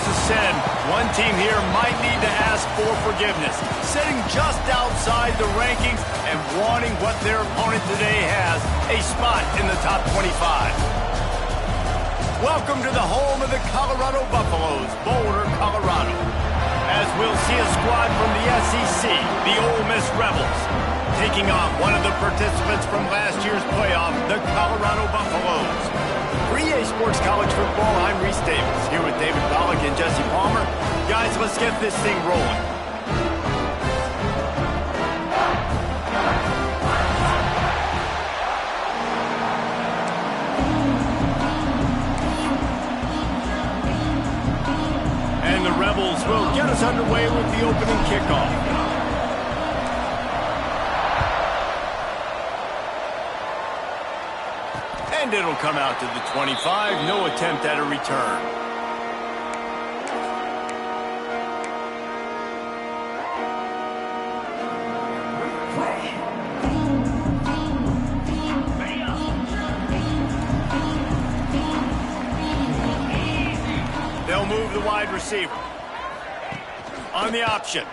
there's a sin, one team here might need to ask for forgiveness. Sitting just outside the rankings and wanting what their opponent today has, a spot in the top 25. Welcome to the home of the Colorado Buffaloes, Boulder, Colorado. As we'll see a squad from the SEC, the Ole Miss Rebels, taking on one of the participants from last year's playoff, the Colorado Buffaloes. For EA Sports College Football, I'm Reese Davis, here with David Pollack and Jesse Palmer. Guys, let's get this thing rolling. And the Rebels will get us underway with the opening kickoff. And it'll come out to the 25. No attempt at a return. They'll move the wide receiver. On the option.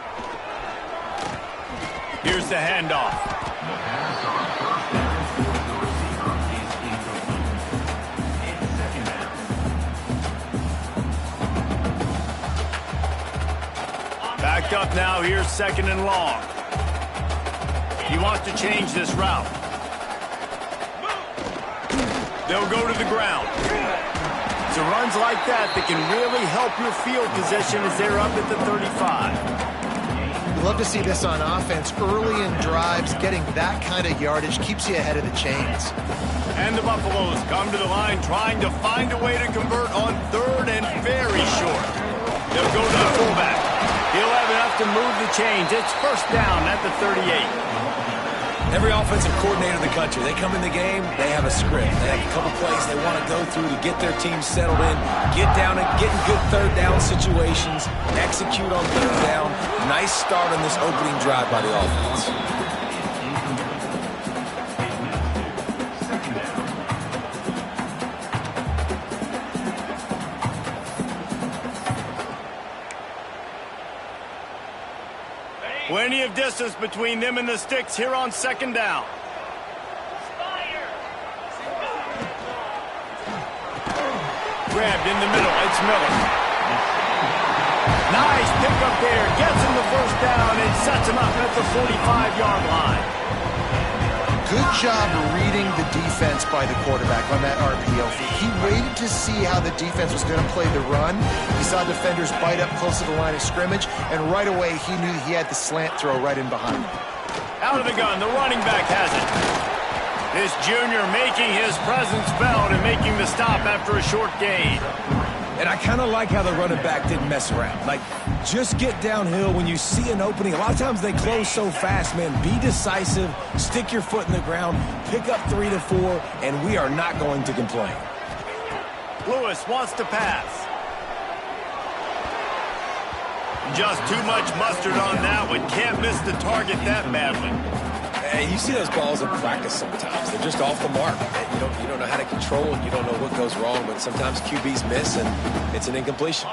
Here's the handoff. Backed up now, here's second and long. He wants to change this route. They'll go to the ground. So runs like that can really help your field position as they're up at the 35. You love to see this on offense. Early in drives, getting that kind of yardage keeps you ahead of the chains. And the Buffaloes come to the line trying to find a way to convert on third and very short. They'll go to the fullback. He'll have enough to move the chains. It's first down at the 38. Every offensive coordinator in the country, they come in the game, they have a script. They have a couple plays they want to go through to get their team settled in, get down and get in good third down situations, execute on third down. Nice start on this opening drive by the offense. Plenty of distance between them and the sticks here on second down. Grabbed in the middle. It's Miller. Nice pickup there. Gets him the first down and sets him up at the 45-yard line. Good job reading the defense by the quarterback on that RPO. He waited to see how the defense was going to play the run. He saw defenders bite up close to the line of scrimmage, and right away he knew he had the slant throw right in behind him. Out of the gun, the running back has it. This junior making his presence felt and making the stop after a short gain. And I kind of like how the running back didn't mess around. Like, just get downhill when you see an opening. A lot of times they close so fast, man. Be decisive, stick your foot in the ground, pick up 3 to 4, and we are not going to complain. Lewis wants to pass. Just too much mustard on that one. Can't miss the target that badly. Hey, you see those balls in practice sometimes. They're just off the mark. You don't know how to control it. You don't know what goes wrong, but sometimes QBs miss, and it's an incompletion.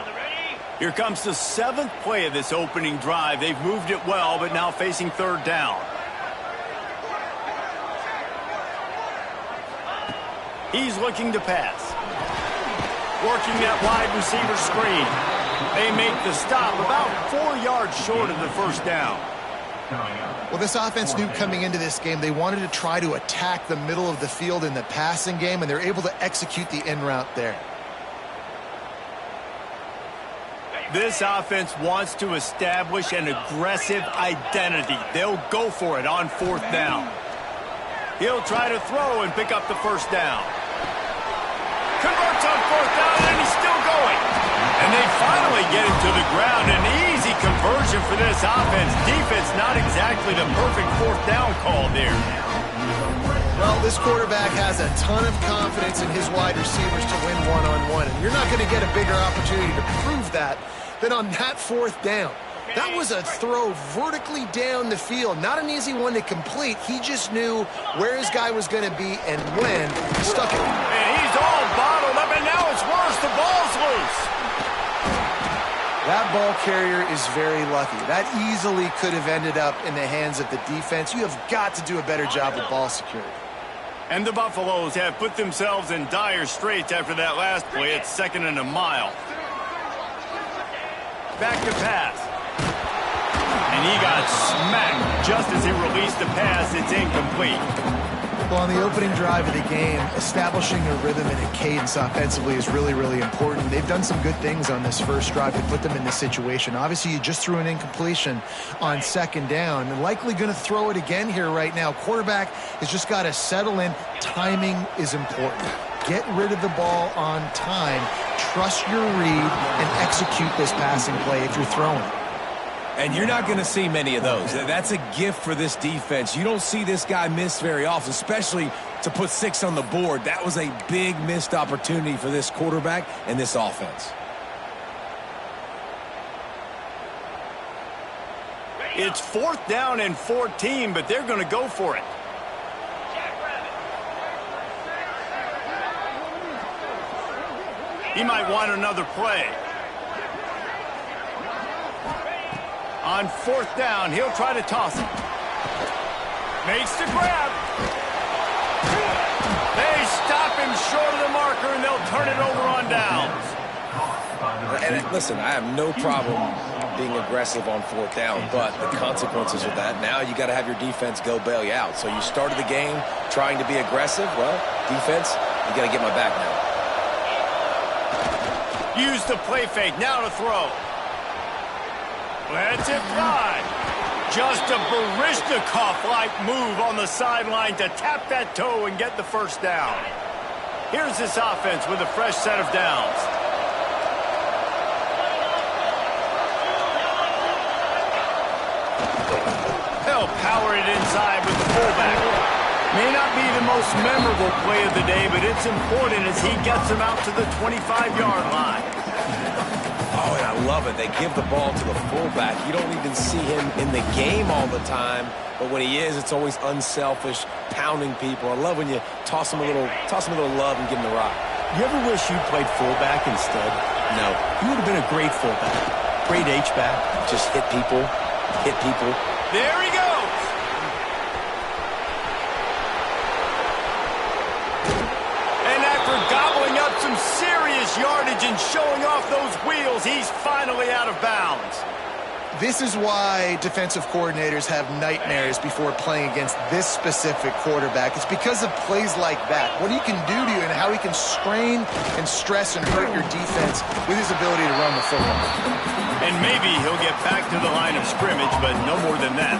Here comes the 7th play of this opening drive. They've moved it well, but now facing third down. He's looking to pass. Working that wide receiver screen. They make the stop about 4 yards short of the first down. Well, this offense knew coming into this game they wanted to try to attack the middle of the field in the passing game, and they're able to execute the in route there. This offense wants to establish an aggressive identity. They'll go for it on fourth down. He'll try to throw and pick up the first down. Converts on fourth down, and he's still going. And they finally get him to the ground. An easy conversion for this offense. Defense not exactly the perfect fourth down call there. Well, this quarterback has a ton of confidence in his wide receivers to win one-on-one. And you're not going to get a bigger opportunity to prove that than on that fourth down. That was a throw vertically down the field. Not an easy one to complete. He just knew where his guy was going to be and when. Stuck it. And he's all bottled up, and now it's worse. The ball's loose. That ball carrier is very lucky. That easily could have ended up in the hands of the defense. You have got to do a better job with ball security. And the Buffaloes have put themselves in dire straits after that last play. It's 2nd and a mile. Back to pass. And he got smacked just as he released the pass. It's incomplete. Well, on the opening drive of the game, establishing a rhythm and a cadence offensively is really, really important. They've done some good things on this first drive to put them in this situation. Obviously, you just threw an incompletion on 2nd down. And likely going to throw it again here right now. Quarterback has just got to settle in. Timing is important. Get rid of the ball on time. Trust your read and execute this passing play if you're throwing it. And you're not going to see many of those. That's a gift for this defense. You don't see this guy miss very often, especially to put 6 on the board. That was a big missed opportunity for this quarterback and this offense. It's 4th down and 14, but they're going to go for it. He might want another play. On 4th down, he'll try to toss it. Makes the grab. They stop him short of the marker, and they'll turn it over on downs. And listen, I have no problem being aggressive on 4th down, but the consequences of that, now you got to have your defense go bail you out. So you started the game trying to be aggressive. Well, defense, you got to get my back now. Use the play fake, now to throw. Lets it fly. Just a Baryshnikov-like move on the sideline to tap that toe and get the first down. Here's this offense with a fresh set of downs. They'll power it inside with the fullback. May not be the most memorable play of the day, but it's important as he gets them out to the 25-yard line. Oh, and I love it. They give the ball to the fullback. You don't even see him in the game all the time, but when he is, it's always unselfish, pounding people. I love when you toss him a little love and give him the rock. You ever wish you played fullback instead? No. You would have been a great fullback. Great H-back. Just hit people. Hit people. There he goes. And after gobbling up some serious yardage and showing off those wheels, he's finally out of bounds. This is why defensive coordinators have nightmares before playing against this specific quarterback. It's because of plays like that. What he can do to you and how he can strain and stress and hurt your defense with his ability to run the football. And maybe he'll get back to the line of scrimmage, but no more than that.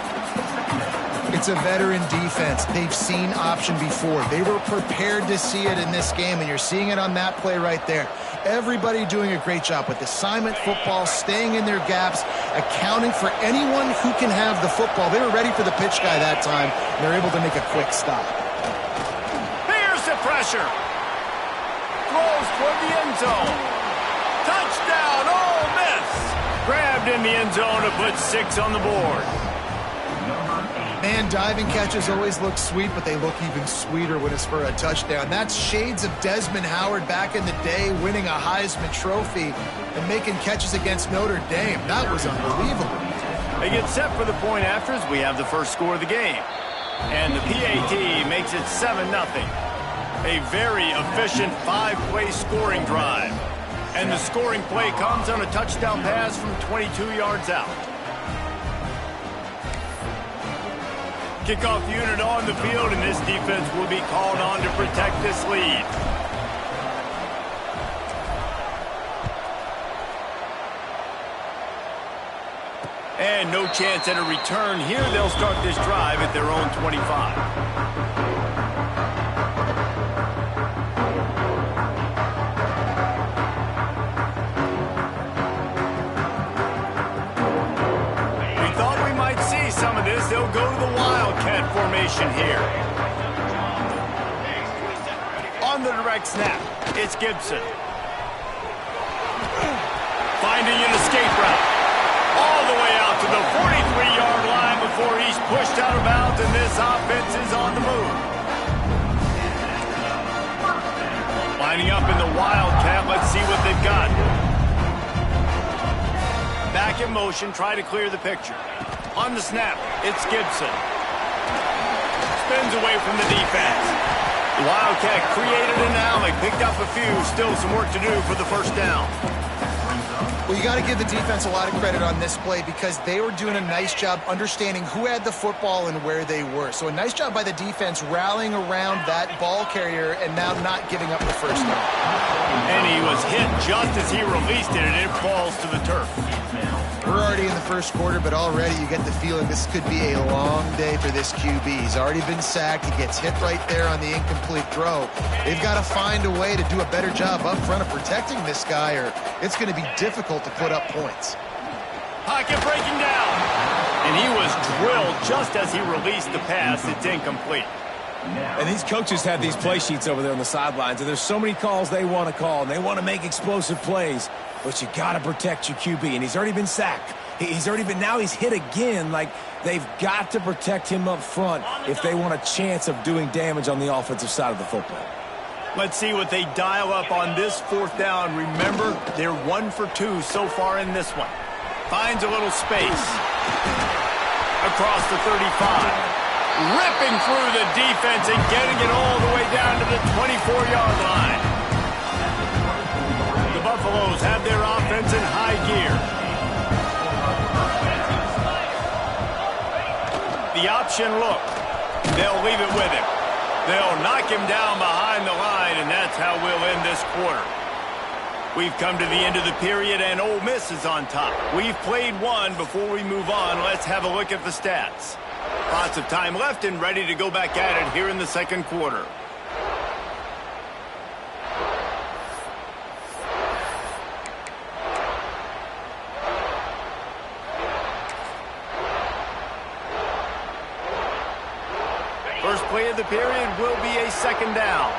It's a veteran defense. They've seen option before. They were prepared to see it in this game, and you're seeing it on that play right there. Everybody doing a great job with assignment football, staying in their gaps, accounting for anyone who can have the football. They were ready for the pitch guy that time, and they're able to make a quick stop. Here's the pressure. Throws toward the end zone. Touchdown, Ole Miss. Grabbed in the end zone to put 6 on the board. Man, diving catches always look sweet, but they look even sweeter when it's for a touchdown. That's shades of Desmond Howard back in the day, winning a Heisman Trophy and making catches against Notre Dame. That was unbelievable. They get set for the point after as we have the first score of the game. And the PAT makes it 7-0. A very efficient 5-play scoring drive. And the scoring play comes on a touchdown pass from 22 yards out. Kickoff unit on the field, and this defense will be called on to protect this lead. And no chance at a return here. They'll start this drive at their own 25. Some of this, they'll go to the Wildcat formation here. On the direct snap, it's Gibson. Finding an escape route. All the way out to the 43-yard line before he's pushed out of bounds, and this offense is on the move. Lining up in the Wildcat, let's see what they've got. Back in motion, try to clear the picture. On the snap, it's Gibson. Spins away from the defense. The Wildcat created an alley, picked up a few, still some work to do for the first down. Well, you got to give the defense a lot of credit on this play because they were doing a nice job understanding who had the football and where they were. So a nice job by the defense rallying around that ball carrier and now not giving up the first down. And he was hit just as he released it, and it falls to the turf. We're already in the first quarter, but already you get the feeling this could be a long day for this QB. He's already been sacked. He gets hit right there on the incomplete throw. They've got to find a way to do a better job up front of protecting this guy, or it's going to be difficult to put up points. Pocket breaking down. And he was drilled just as he released the pass. It's incomplete. And these coaches have these play sheets over there on the sidelines, and there's so many calls they want to call, and they want to make explosive plays. But you got to protect your QB, and he's already been sacked. Now he's hit again. Like, they've got to protect him up front if they want a chance of doing damage on the offensive side of the football. Let's see what they dial up on this fourth down. Remember, they're 1 for 2 so far in this one. Finds a little space. Across the 35. Ripping through the defense and getting it all the way down to the 24-yard line. The Buffaloes have their offense in high gear. The option look. They'll leave it with him. They'll knock him down behind the line, and that's how we'll end this quarter. We've come to the end of the period, and Ole Miss is on top. We've played one. Before we move on, let's have a look at the stats. Lots of time left and ready to go back at it here in the second quarter. First play of the period will be a second down.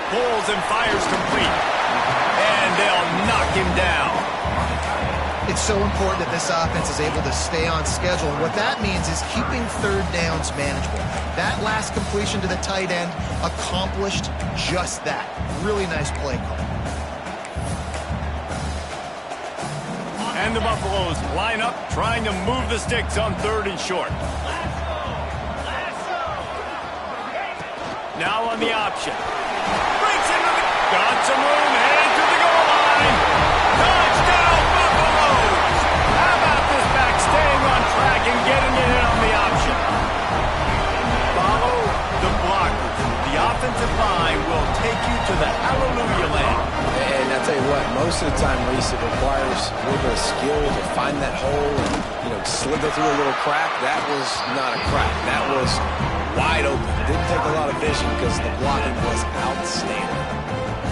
Pulls and fires complete. And they'll knock him down. It's so important that this offense is able to stay on schedule. And what that means is keeping third downs manageable. That last completion to the tight end accomplished just that. Really nice play call. And the Buffaloes line up, trying to move the sticks on 3rd and short. Now on the option. Got some room, headed to the goal line. Touchdown, Buffaloes! How about this back staying on track and getting it in on the option? Follow the blockers. The offensive line will take you to the hallelujah land. And I'll tell you what, most of the time, Reese, it requires a little bit of skill to find that hole and, slither through a little crack. That was not a crack. That was wide open. Didn't take a lot of vision because the blocking was outstanding.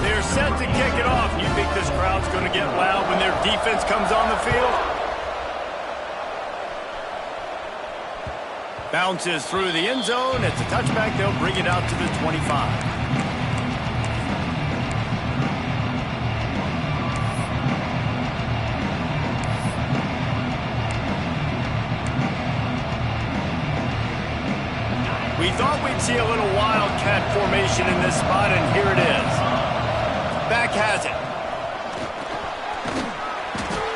They're set to kick it off. You think this crowd's going to get loud when their defense comes on the field? Bounces through the end zone. It's a touchback. They'll bring it out to the 25. We thought we'd see a little wildcat formation in this spot, and here it is. Back has it.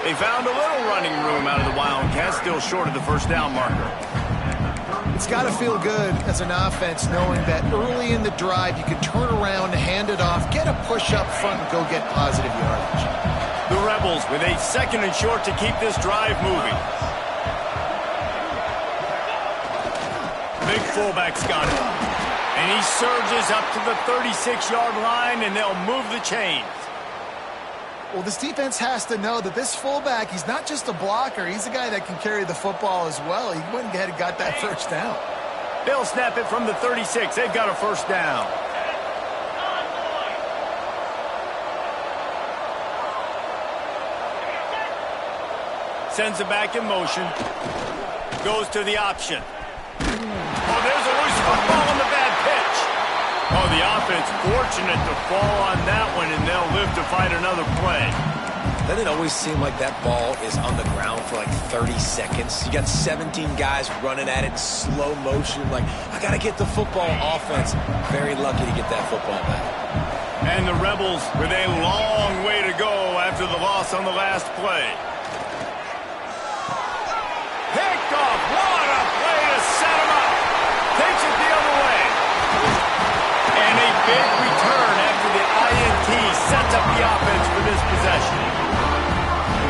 They found a little running room out of the Wildcats, still short of the first down marker. It's got to feel good as an offense knowing that early in the drive you can turn around, hand it off, get a push up front, and go get positive yardage. The Rebels with a 2nd and short to keep this drive moving. Big fullback's got it. And he surges up to the 36-yard line, and they'll move the chains. Well, this defense has to know that this fullback, he's not just a blocker. He's a guy that can carry the football as well. He went ahead and got that first down. They'll snap it from the 36. They've got a first down. Sends it back in motion. Goes to the option. Oh, there's a loose football on the bad pitch. Oh, the offense fortunate to fall on that one, and they'll live to fight another play. Doesn't it always seem like that ball is on the ground for like 30 seconds? You got 17 guys running at it, slow motion. Like, I got to get the football. Offense, very lucky to get that football back. And the Rebels with a long way to go after the loss on the last play. Picked off. What a play to set him up. Takes it the other way. And a big return after the INT sets up the offense for this possession.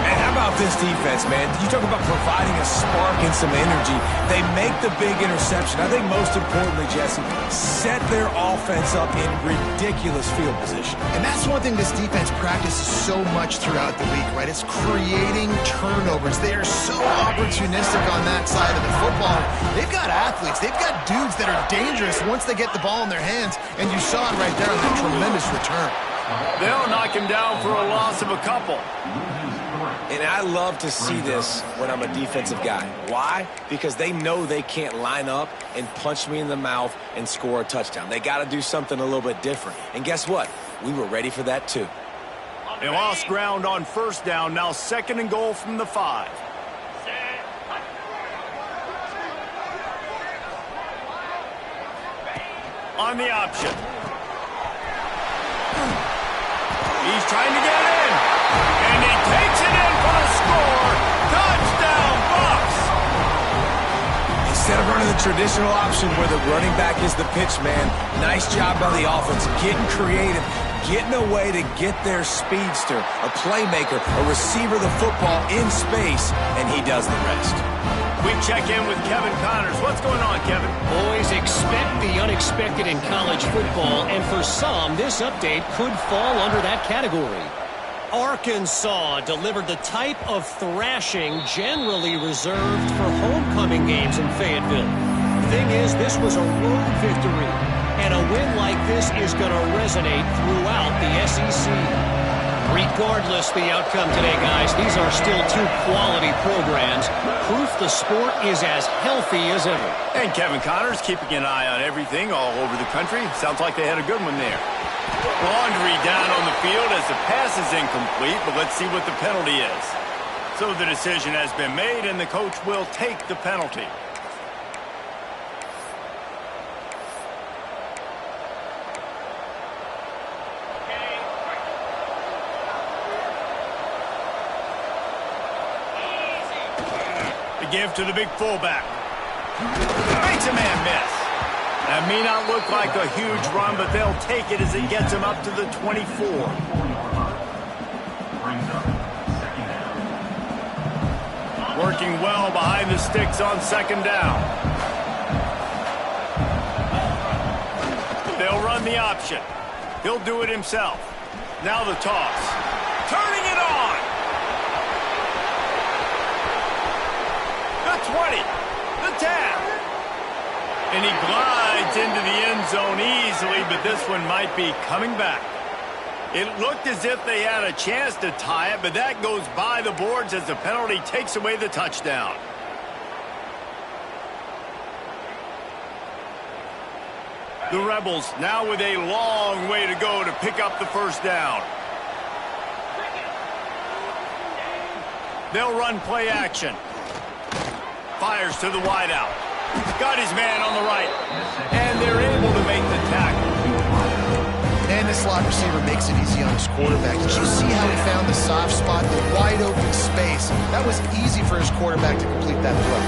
And how about this defense, man? You talk about providing a spark and some energy. They make the big interception. I think most importantly, Jesse, set their offense up in ridiculous field position. And that's one thing this defense practices so much throughout the week, right? It's creating turnovers. They are so opportunistic on that side of the football. They've got athletes. They've got dudes that are dangerous once they get the ball in their hands. And you saw it right there on that tremendous return. They'll knock him down for a loss of a couple. And I love to see this when I'm a defensive guy. Why? Because they know they can't line up and punch me in the mouth and score a touchdown. They got to do something a little bit different. And guess what? We were ready for that too. They lost ground on first down. Now 2nd and goal from the 5. On the option. He's trying to get in. And he takes it in for the score. Touchdown, Buffs! Instead of running the traditional option where the running back is the pitch man, nice job by the offense, getting creative, getting a way to get their speedster, a playmaker, a receiver the football in space, and he does the rest. We check in with Kevin Connors. What's going on, Kevin? Boys, expect the unexpected in college football, and for some, this update could fall under that category. Arkansas delivered the type of thrashing generally reserved for homecoming games in Fayetteville. Thing is, this was a road victory, and a win like this is going to resonate throughout the SEC. Regardless the outcome today, guys, these are still two quality programs. Proof the sport is as healthy as ever. And Kevin Connors keeping an eye on everything all over the country. Sounds like they had a good one there. Laundry down on the field as the pass is incomplete, but let's see what the penalty is. So the decision has been made, and the coach will take the penalty. Give to the big fullback. Makes a man miss. That may not look like a huge run, but they'll take it as it gets him up to the 24. Working well behind the sticks on 2nd down. They'll run the option. He'll do it himself. Now the toss. Turning it on. 20, the 10. And he glides into the end zone easily, but this one might be coming back. It looked as if they had a chance to tie it, but that goes by the boards as the penalty takes away the touchdown. The Rebels now with a long way to go to pick up the first down. They'll run play action. Fires to the wideout. Got his man on the right. And they're able to make the tackle. And the slot receiver makes it easy on his quarterback. Did you see how he found the soft spot, the wide open space? That was easy for his quarterback to complete that throw.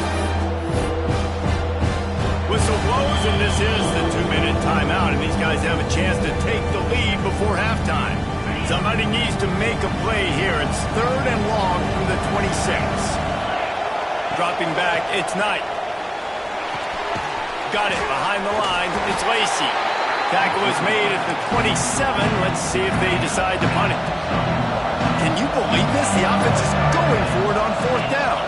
Whistle blows, and this is the 2-minute timeout, and these guys have a chance to take the lead before halftime. Somebody needs to make a play here. It's 3rd and long from the 26. Dropping back, it's Knight. Got it behind the line. It's Lacey. Tackle is made at the 27. Let's see if they decide to punt it. Can you believe this? The offense is going for it on 4th down.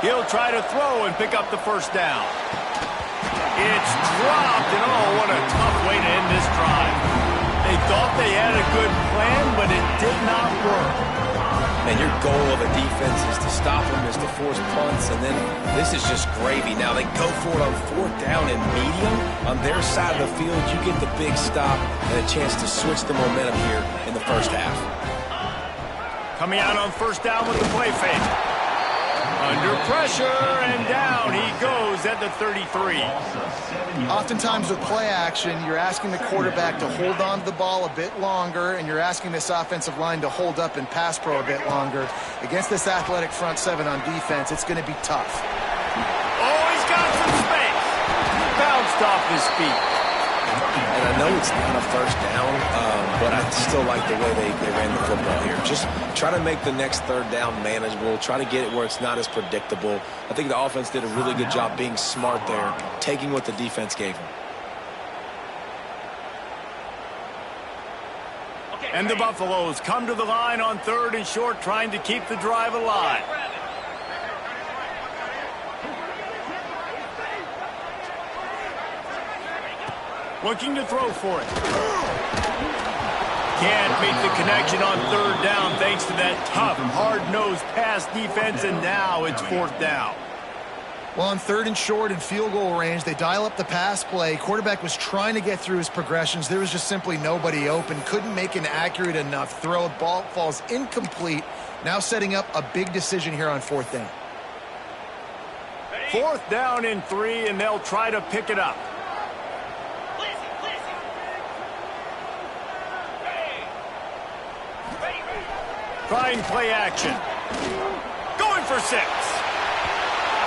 He'll try to throw and pick up the first down. It's dropped, and oh, what a tough way to end this drive. They thought they had a good plan, but it did not work. Man, your goal of a defense is to stop them, is to force punts, and then this is just gravy. Now they go for it on 4th down and medium. On their side of the field, you get the big stop and a chance to switch the momentum here in the first half. Coming out on 1st down with the play fake. Under pressure, and down he goes at the 33. Oftentimes with play action, you're asking the quarterback to hold on to the ball a bit longer, and you're asking this offensive line to hold up and pass pro a bit longer. Against this athletic front seven on defense, it's going to be tough. Oh, he's got some space. Bounced off his feet. And I know it's not a 1st down, but I still like the way they ran the football here. Just try to make the next 3rd down manageable. Try to get it where it's not as predictable. I think the offense did a really good job being smart there, taking what the defense gave them. And the Buffaloes come to the line on 3rd and short, trying to keep the drive alive. Looking to throw for it. Can't make the connection on 3rd down thanks to that tough, hard-nosed pass defense, and now it's 4th down. Well, on 3rd and short and field goal range, they dial up the pass play. Quarterback was trying to get through his progressions. There was just simply nobody open. Couldn't make an accurate enough throw. Ball falls incomplete. Now setting up a big decision here on 4th down. 4th down and 3, and they'll try to pick it up. Trying play action. Going for 6.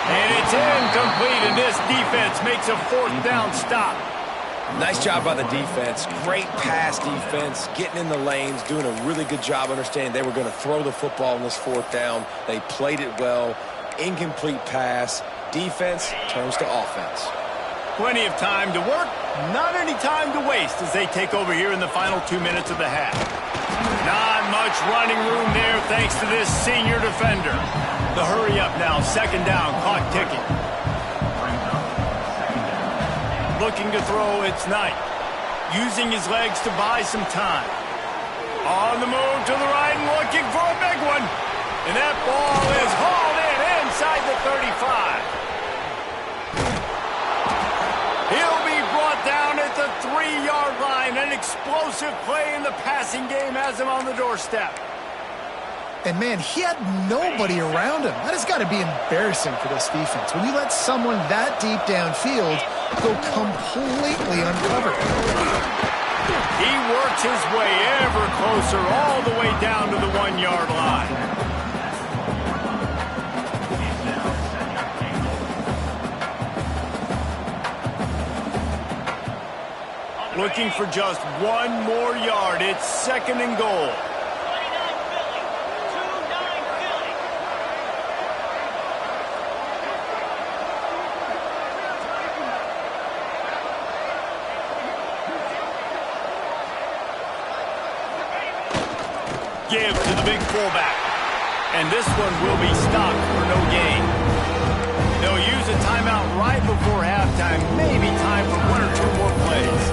And it's incomplete, and this defense makes a 4th down stop. Nice job by the defense. Great pass defense, getting in the lanes, doing a really good job understanding they were going to throw the football in this 4th down. They played it well. Incomplete pass. Defense turns to offense. Plenty of time to work, not any time to waste as they take over here in the final 2 minutes of the half. Not much running room there thanks to this senior defender. The hurry up now, 2nd down, clock ticking. Looking to throw, it's Knight. Using his legs to buy some time. On the move to the right and looking for a big one. And that ball is hauled in inside the 35. He'll be brought down at the 3-yard line. An explosive play in the passing game has him on the doorstep. And, man, he had nobody around him. That has got to be embarrassing for this defense. When you let someone that deep downfield go completely uncovered. He works his way ever closer all the way down to the 1-yard line. Looking for just 1 more yard. It's 2nd and goal. Give to the big fullback. And this one will be stopped for no gain. They'll use a timeout right before halftime. Maybe time for 1 or 2 more plays.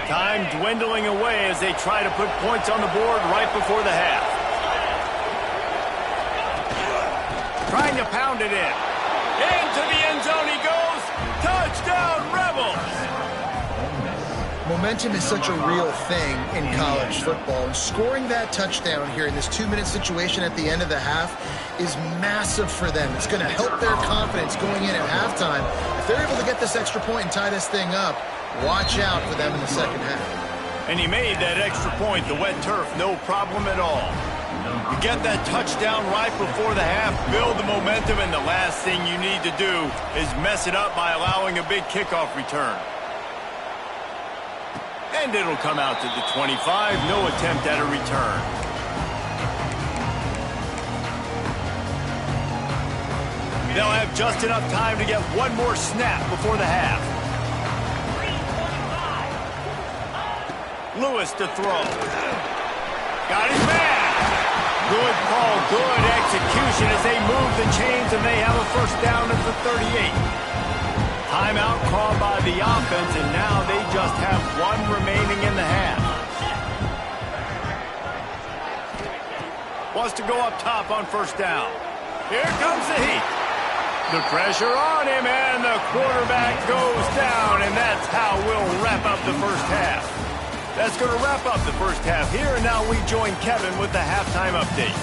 Time dwindling away as they try to put points on the board right before the half. Trying to pound it in. Into the end zone he goes. Touchdown, Rebels! Momentum is such a real thing in college football, and scoring that touchdown here in this 2-minute situation at the end of the half is massive for them. It's going to help their confidence going in at halftime. If they're able to get this extra point and tie this thing up, watch out for them in the second half. And he made that extra point, the wet turf, no problem at all. You get that touchdown right before the half, build the momentum, and the last thing you need to do is mess it up by allowing a big kickoff return. And it'll come out to the 25, no attempt at a return. They'll have just enough time to get 1 more snap before the half. Lewis to throw. Got his man. Good call, good execution as they move the chains, and they have a first down at the 38. Timeout called by the offense, and now they just have one remaining in the half. Wants to go up top on first down. Here comes the heat. The pressure on him, and the quarterback goes down, and that's how we'll wrap up the first half. That's going to wrap up the first half here, and now we join Kevin with the halftime update.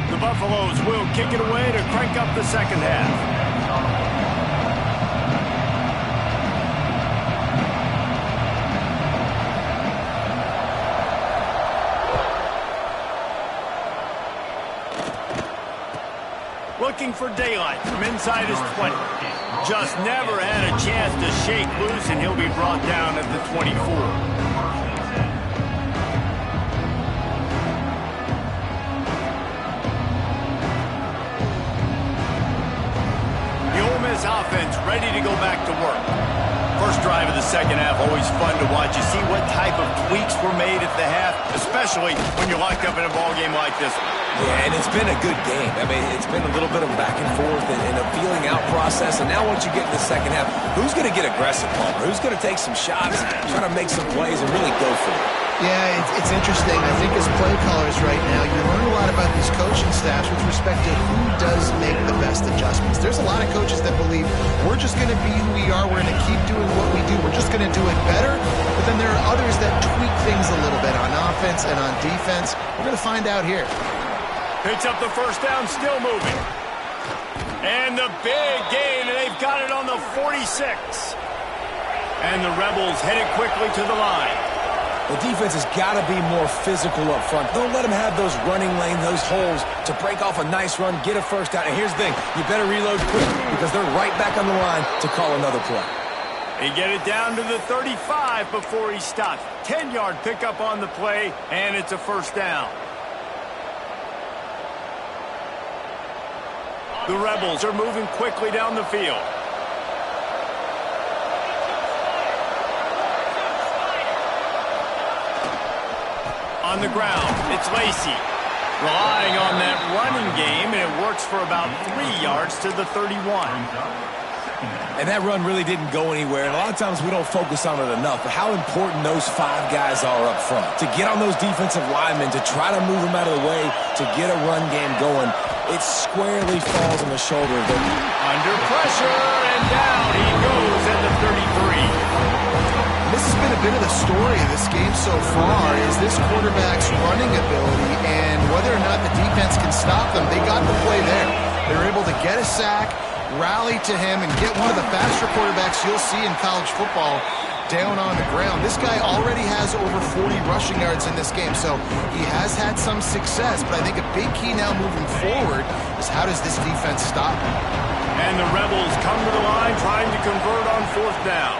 The Buffaloes will kick it away to crank up the second half. Looking for daylight from inside his 20. Just never had a chance to shake loose, and he'll be brought down at the 24. The Ole Miss offense ready to go back to work. First drive of the second half, always fun to watch. You see what type of tweaks were made at the half, especially when you're locked up in a ball game like this one. Yeah, and it's been a good game. I mean, it's been a little bit of back and forth and a feeling out process. And now once you get in the second half, who's going to get aggressive, Palmer? Who's going to take some shots, try to make some plays, and really go for it? Yeah, it's interesting. I think as play callers right now, you learn a lot about these coaching staffs with respect to who does make the best adjustments. There's a lot of coaches that believe we're just going to be who we are. We're going to keep doing what we do. We're just going to do it better. But then there are others that tweak things a little bit on offense and on defense. We're going to find out here. Picks up the first down, still moving. And the big gain, and they've got it on the 46. And the Rebels headed quickly to the line. The defense has got to be more physical up front. Don't let them have those running lanes, those holes to break off a nice run, get a first down. And here's the thing, you better reload quick because they're right back on the line to call another play. He get it down to the 35 before he stops. 10-yard pickup on the play, and it's a first down. The Rebels are moving quickly down the field. On the ground, it's Lacey. Relying on that running game, and it works for about 3 yards to the 31. And that run really didn't go anywhere. And a lot of times we don't focus on it enough. But how important those 5 guys are up front. To get on those defensive linemen, to try to move them out of the way, to get a run game going, it squarely falls on the shoulder of them. Under pressure, and down he goes at the 33. This has been a bit of the story of this game so far, is this quarterback's running ability and whether or not the defense can stop them. They got the play there. They were able to get a sack, rally to him, and get one of the faster quarterbacks you'll see in college football down on the ground. This guy already has over 40 rushing yards in this game, so he has had some success, but I think a big key now moving forward is how does this defense stop him? And the Rebels come to the line trying to convert on fourth down.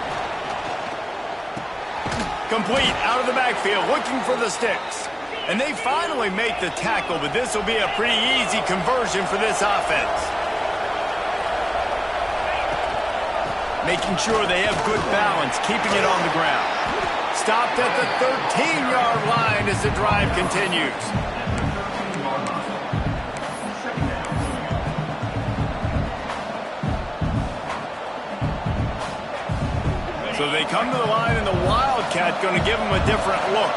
Complete out of the backfield, looking for the sticks. And they finally make the tackle, but this will be a pretty easy conversion for this offense. Making sure they have good balance, keeping it on the ground. Stopped at the 13-yard line as the drive continues. So they come to the line, and the Wildcat going to give them a different look.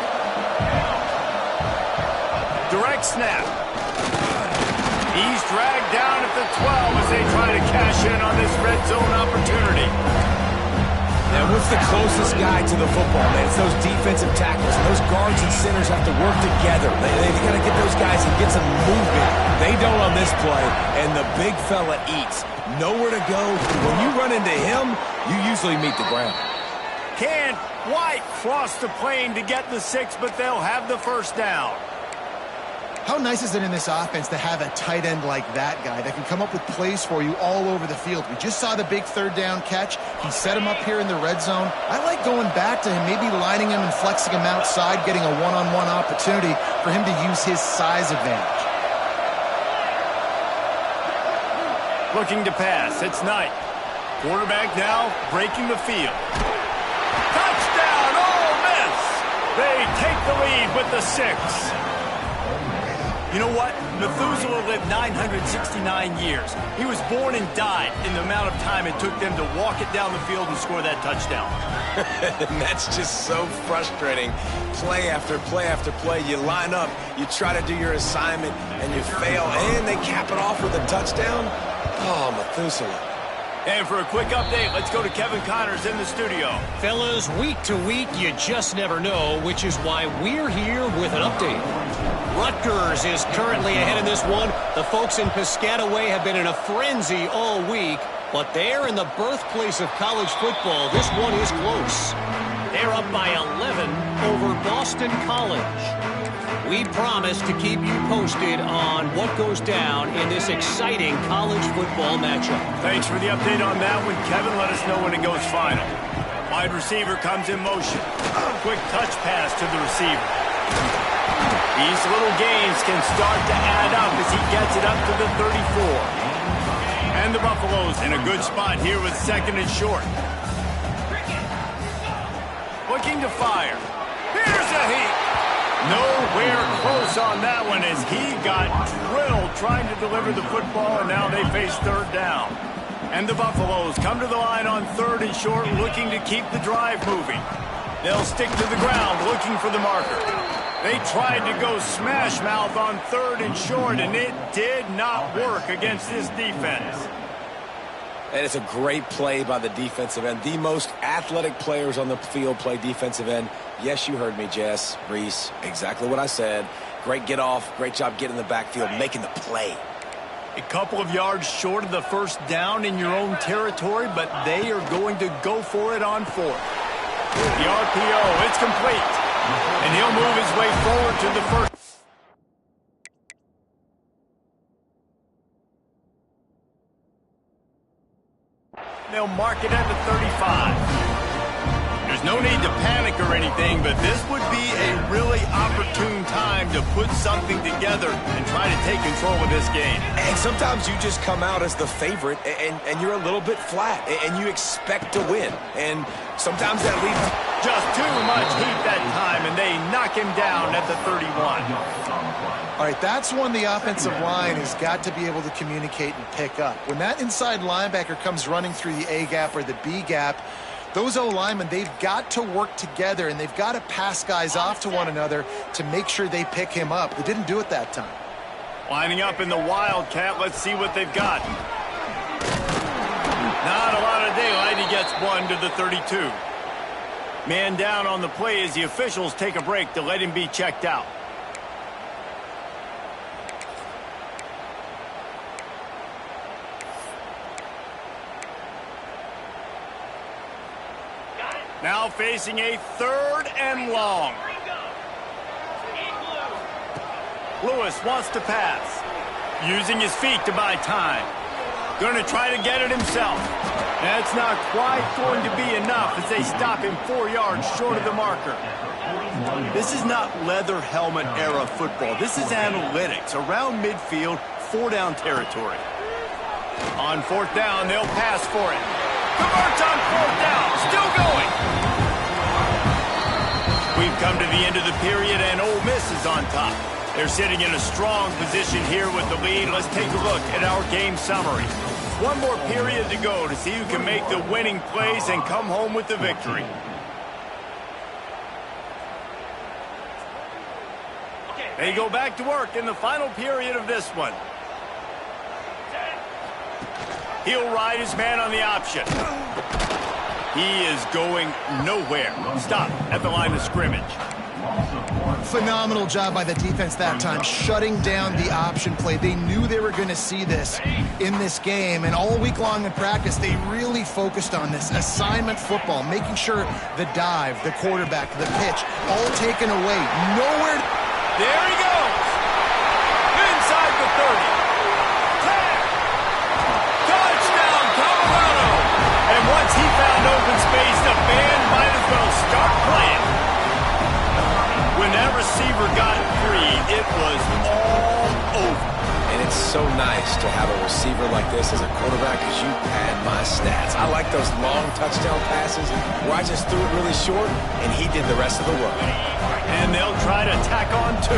Direct snap. He's dragged down at the 12 as they try to cash in on this red zone opportunity. Now, what's the closest guy to the football, man? It's those defensive tackles. Those guards and centers have to work together. They got to get those guys and get some movement. They don't on this play, and the big fella eats. Nowhere to go. When you run into him, you usually meet the ground. Can't quite cross the plane to get the 6, but they'll have the first down. How nice is it in this offense to have a tight end like that guy that can come up with plays for you all over the field? We just saw the big third down catch. He set him up here in the red zone. I like going back to him, maybe lining him and flexing him outside, getting a one-on-one opportunity for him to use his size advantage. Looking to pass, it's Knight. Quarterback now breaking the field. Touchdown, Ole Miss! They take the lead with the 6. You know what? Methuselah lived 969 years. He was born and died in the amount of time it took them to walk it down the field and score that touchdown. And that's just so frustrating. Play after play after play. You line up, you try to do your assignment, and you fail, and they cap it off with a touchdown? Oh, Methuselah. And for a quick update, let's go to Kevin Connors in the studio. Fellas, week to week, you just never know, which is why we're here with an update. Rutgers is currently ahead in this one. The folks in Piscataway have been in a frenzy all week, but they're in the birthplace of college football. This one is close. They're up by 11 over Boston College. We promise to keep you posted on what goes down in this exciting college football matchup. Thanks for the update on that one, Kevin. Let us know when it goes final. Wide receiver comes in motion. Quick touch pass to the receiver. These little gains can start to add up as he gets it up to the 34. And the Buffaloes in a good spot here with 2nd and short. Looking to fire. Here's a heat. Nowhere close on that one as he got drilled trying to deliver the football, and now they face 3rd down. And the Buffaloes come to the line on 3rd and short, looking to keep the drive moving. They'll stick to the ground looking for the marker. They tried to go smash mouth on 3rd and short, and it did not work against this defense. And it's a great play by the defensive end. The most athletic players on the field play defensive end. Yes, you heard me, Jess, Reese. Exactly what I said. Great get off. Great job getting in the backfield, making the play. A couple of yards short of the 1st down in your own territory, but they are going to go for it on 4th. The RPO, it's complete. And he'll move his way forward to the 1st. They'll mark it at the 35. There's no need to panic or anything, but this would be a really opportune time to put something together and try to take control of this game. And sometimes you just come out as the favorite, and you're a little bit flat, and you expect to win. And sometimes that leads just too much heat that time, and they knock him down at the 31. All right, that's one the offensive line has got to be able to communicate and pick up. When that inside linebacker comes running through the A gap or the B gap, those O-linemen, they've got to work together, and they've got to pass guys off to one another to make sure they pick him up. They didn't do it that time. Lining up in the Wildcat, let's see what they've got. Not a lot of daylight. He gets 1 to the 32. Man down on the play as the officials take a break to let him be checked out. Now facing a 3rd and long. Lewis wants to pass. Using his feet to buy time. Going to try to get it himself. That's not quite going to be enough as they stop him 4 yards short of the marker. This is not leather helmet era football. This is analytics. Around midfield, 4-down territory. On 4th down, they'll pass for it. Converts on 4th down. Still going. We've come to the end of the period, and Ole Miss is on top. They're sitting in a strong position here with the lead. Let's take a look at our game summary. One more period to go to see who can make the winning plays and come home with the victory. They go back to work in the final period of this one. He'll ride his man on the option. He is going nowhere. Stop at the line of scrimmage. Phenomenal job by the defense that time, shutting down the option play. They knew they were going to see this in this game, and all week long in practice, they really focused on this assignment football, making sure the dive, the quarterback, the pitch, all taken away. Nowhere. There he goes. Inside the 30. 10. Touchdown, Colorado. And once he found open space, the band might as well start playing. When that receiver got free, it was all over. And it's so nice to have a receiver like this as a quarterback because you pad my stats. I like those long touchdown passes where I just threw it really short and he did the rest of the work. And they'll try to tack on 2.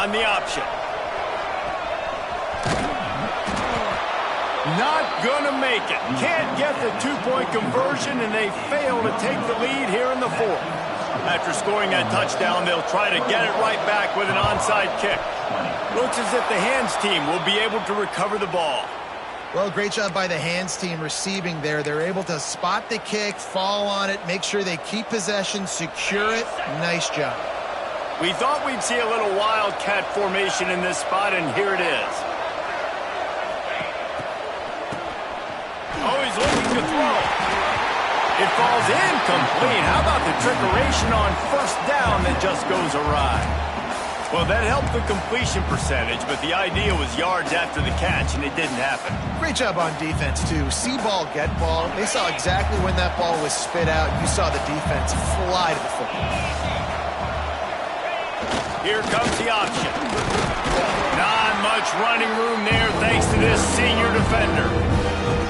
On the option. Not gonna make it. Can't get the 2-point conversion, and they fail to take the lead here in the 4th. After scoring that touchdown, they'll try to get it right back with an onside kick. Looks as if the hands team will be able to recover the ball. Well, great job by the hands team receiving there. They're able to spot the kick, fall on it, make sure they keep possession, secure it. Nice job. We thought we'd see a little wildcat formation in this spot, and here it is. Oh, he's looking to throw. It falls incomplete. How about the trickeration on 1st down that just goes awry? Well, that helped the completion percentage, but the idea was yards after the catch, and it didn't happen. Great job on defense, too. See ball, get ball. They saw exactly when that ball was spit out. You saw the defense fly to the football. Here comes the option. Not much running room there thanks to this senior defender.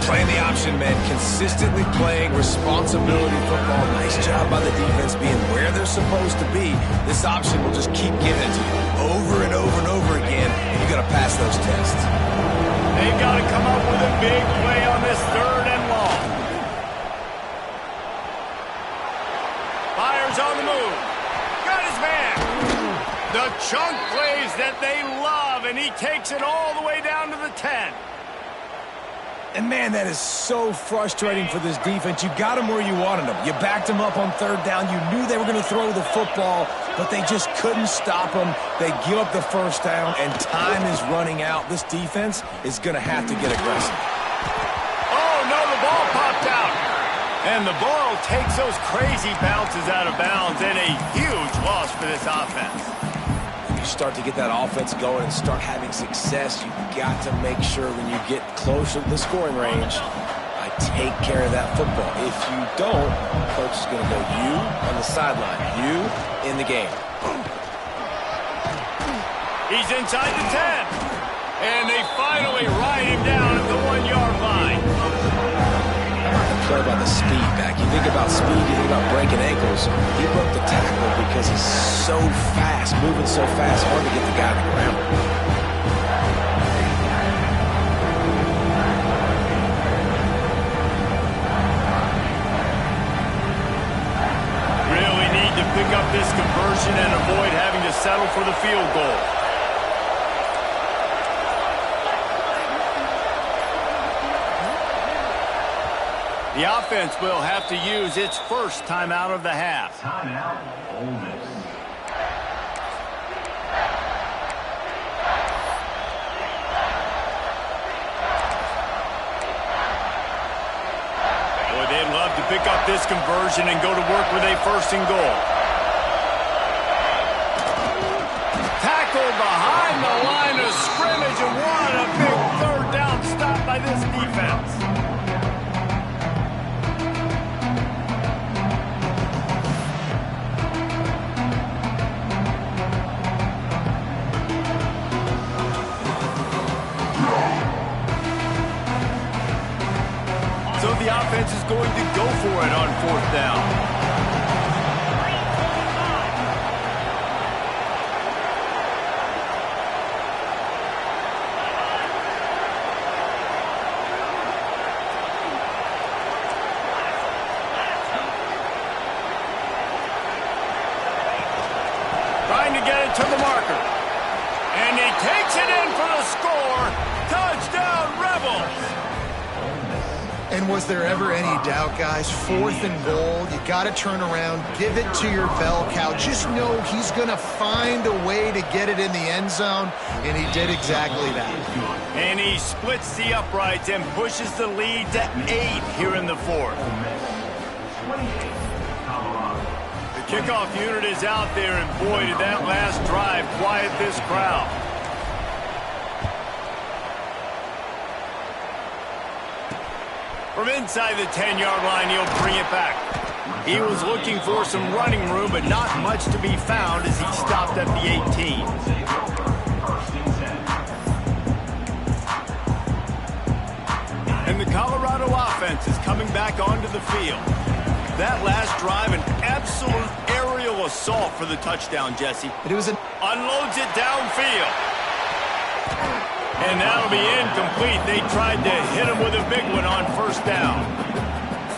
Playing the option, man. Consistently playing responsibility football. Nice job by the defense being where they're supposed to be. This option will just keep giving it to you over and over and over again, and you got to pass those tests. They've got to come up with a big play on this 3rd and long. Fires on the move. Got his man. The chunk plays that they love, and he takes it all the way down to the 10. And, man, that is so frustrating for this defense. You got them where you wanted them. You backed them up on 3rd down. You knew they were going to throw the football, but they just couldn't stop them. They give up the 1st down, and time is running out. This defense is going to have to get aggressive. Oh, no, the ball popped out. And the ball takes those crazy bounces out of bounds, and a huge loss for this offense. Start to get that offense going and start having success, you've got to make sure when you get closer to the scoring range, I take care of that football. If you don't, coach is going to go you on the sideline, you in the game. He's inside the 10. And they finally ride him down at the 1-yard line. Play about the speed back. You think about speed, you think about breaking ankles. He broke the tackle because he's so fast, moving so fast, hard to get the guy on the ground. Really need to pick up this conversion and avoid having to settle for the field goal. The offense will have to use its 1st timeout of the half. Timeout, Ole Miss. Boy, they'd love to pick up this conversion and go to work with a 1st and goal. Tackled behind the line of scrimmage, and what a big 3rd down stop by this defense. So the offense is going to go for it on 4th down. Trying to get it to the marker. And he takes it in for the score. Touchdown, Rebels! And was there ever any doubt, guys? 4th and goal. You got to turn around, give it to your bell cow. Just know he's going to find a way to get it in the end zone, and he did exactly that. And he splits the uprights and pushes the lead to 8 here in the 4th. The kickoff unit is out there, and boy, did that last drive quiet this crowd. From inside the 10-yard line, he'll bring it back. He was looking for some running room, but not much to be found as he stopped at the 18. And the Colorado offense is coming back onto the field. That last drive, an absolute aerial assault for the touchdown, Jesse. It was unloads it downfield. And that'll be incomplete. They tried to hit him with a big one on first down.